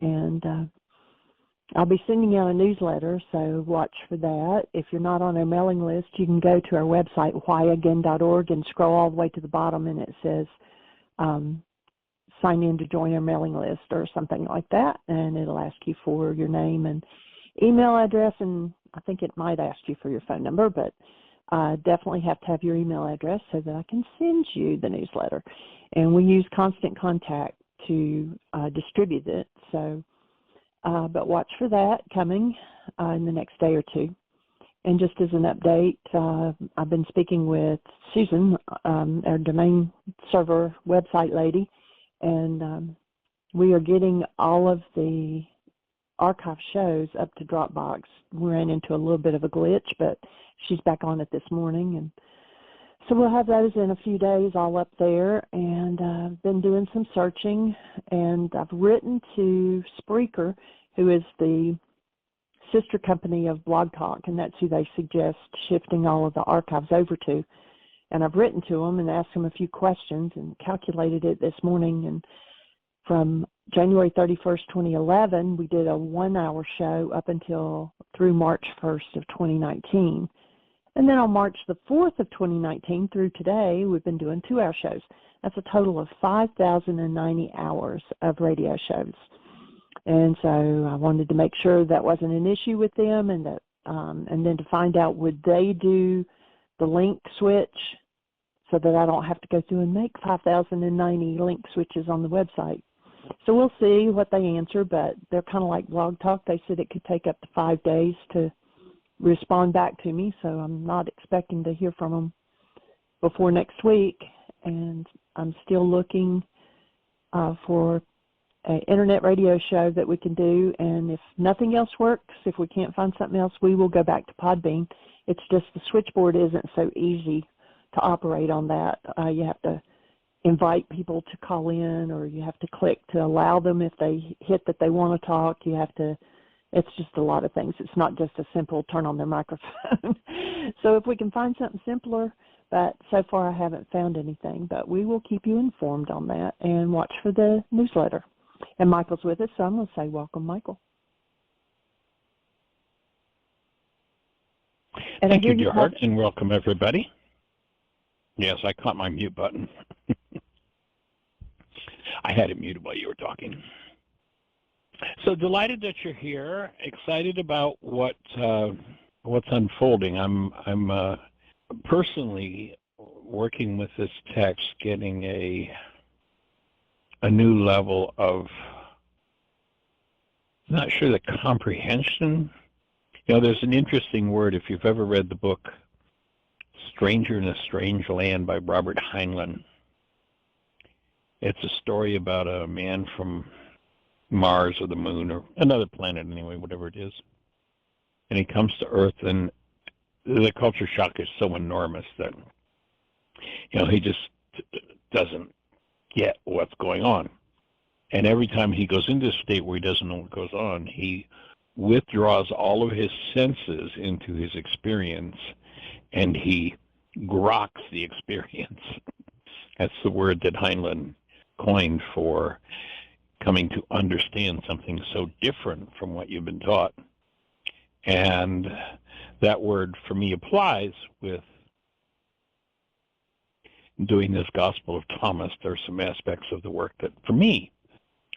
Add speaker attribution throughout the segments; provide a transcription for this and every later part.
Speaker 1: And I'll be sending out a newsletter, so watch for that. If you're not on our mailing list, you can go to our website, whyagain.org, and scroll all the way to the bottom, and it says sign in to join our mailing list or something like that, and it'll ask you for your name and email address, and I think it might ask you for your phone number, but definitely have to have your email address so that I can send you the newsletter. And we use Constant Contact to distribute it, so but watch for that coming in the next day or two. And just as an update, I've been speaking with Susan, our domain server website lady, and we are getting all of the archive shows up to Dropbox. We ran into a little bit of a glitch, but she's back on it this morning, and so we'll have those in a few days all up there. And I've been doing some searching, and I've written to Spreaker, who is the sister company of BlogTalk, and that's who they suggest shifting all of the archives over to. And I've written to them and asked them a few questions and calculated it this morning. And from January 31st, 2011, we did a 1-hour show up until through March 1st of 2019. And then on March the 4th of 2019 through today, we've been doing 2-hour shows. That's a total of 5,090 hours of radio shows. And so I wanted to make sure that wasn't an issue with them, and that, and then to find out, would they do the link switch so that I don't have to go through and make 5,090 link switches on the website. So we'll see what they answer, but they're kind of like BlogTalk. They said it could take up to 5 days to respond back to me, so I'm not expecting to hear from them before next week. And I'm still looking for an internet radio show that we can do, and if nothing else works, if we can't find something else, we will go back to Podbean. It's just the switchboard isn't so easy to operate on that. You have to invite people to call in, or you have to click to allow them if they hit that they want to talk. You have to, it's just a lot of things. It's not just a simple turn on their microphone. So if we can find something simpler, but so far I haven't found anything, but we will keep you informed on that, and watch for the newsletter. And Michael's with us, so I'm going to say welcome, Michael. And
Speaker 2: thank you, dear heart, and welcome, everybody. Yes, I caught my mute button. I had it muted while you were talking. So delighted that you're here. Excited about what's unfolding. I'm personally working with this text, getting a new level of, not sure the comprehension. You know, there's an interesting word, if you've ever read the book Stranger in a Strange Land by Robert Heinlein. It's a story about a man from Mars or the moon or another planet anyway, whatever it is. And he comes to Earth, and the culture shock is so enormous that, you know, he just doesn't get what's going on. And every time he goes into a state where he doesn't know what goes on, he withdraws all of his senses into his experience, and he groks the experience. That's the word that Heinlein coined for coming to understand something so different from what you've been taught. And that word for me applies with doing this Gospel of Thomas. There's some aspects of the work that, for me,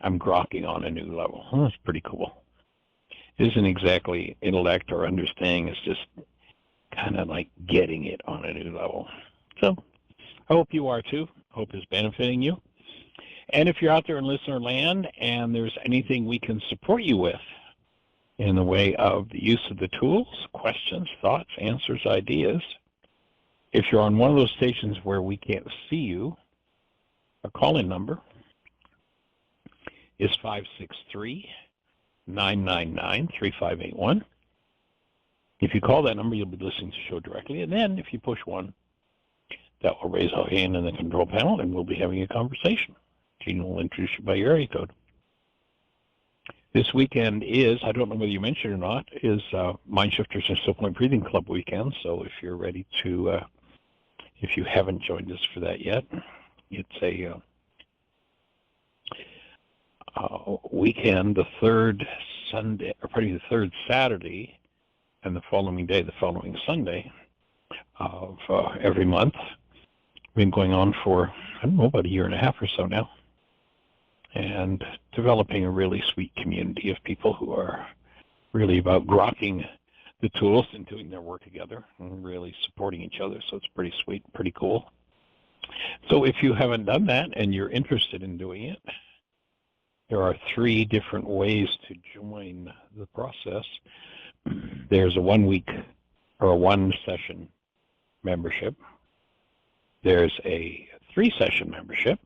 Speaker 2: I'm grokking on a new level. Oh, that's pretty cool. It isn't exactly intellect or understanding. It's just kind of like getting it on a new level. So I hope you are too. Hope is benefiting you. And if you're out there in listener land and there's anything we can support you with in the way of the use of the tools, questions, thoughts, answers, ideas, if you're on one of those stations where we can't see you, our call-in number is 563-999-3581. If you call that number, you'll be listening to the show directly. And then if you push 1, that will raise our hand in the control panel, and we'll be having a conversation. Gene will introduce you by your area code. This weekend is, I don't know whether you mentioned it or not, is Mindshifters and Still Point Breathing Club weekend. So if you're ready to, if you haven't joined us for that yet, it's weekend, the third Saturday, and the following day, the following Sunday of every month. Been going on for, I don't know, about a year and a half or so now, and developing a really sweet community of people who are really about grokking the tools and doing their work together and really supporting each other. So it's pretty sweet, pretty cool. So if you haven't done that and you're interested in doing it, there are 3 different ways to join the process. There's a 1-week or a 1-session membership. There's a 3-session membership,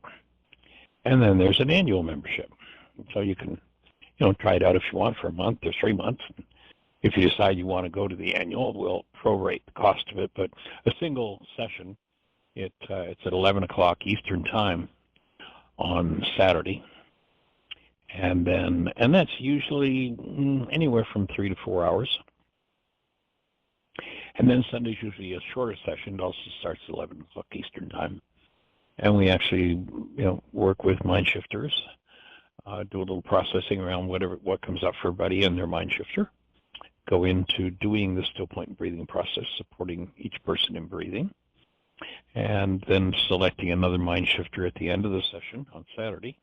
Speaker 2: and then there's an annual membership. So you can, try it out if you want for a month or 3 months. If you decide you want to go to the annual, we'll prorate the cost of it. But a single session, it's at 11 o'clock Eastern time on Saturday, and that's usually anywhere from 3 to 4 hours. And then Sunday's usually a shorter session. It also starts at 11 o'clock Eastern time. And we actually, work with mind shifters, do a little processing around what comes up for everybody in their mind shifter, go into doing the still point breathing process, supporting each person in breathing, and then selecting another mind shifter at the end of the session on Saturday,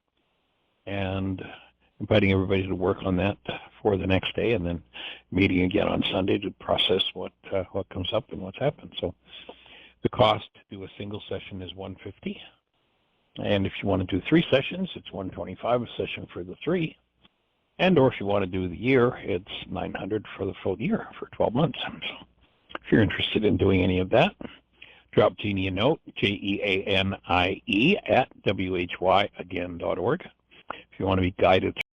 Speaker 2: and inviting everybody to work on that for the next day, and then meeting again on Sunday to process what comes up and what's happened. So the cost to do a single session is $150, and if you want to do 3 sessions, it's $125 a session for the 3, and or if you want to do the year, it's $900 for the full year for 12 months. So if you're interested in doing any of that, drop Jeannie a note, JEANIE @WHYagain.org. If you want to be guided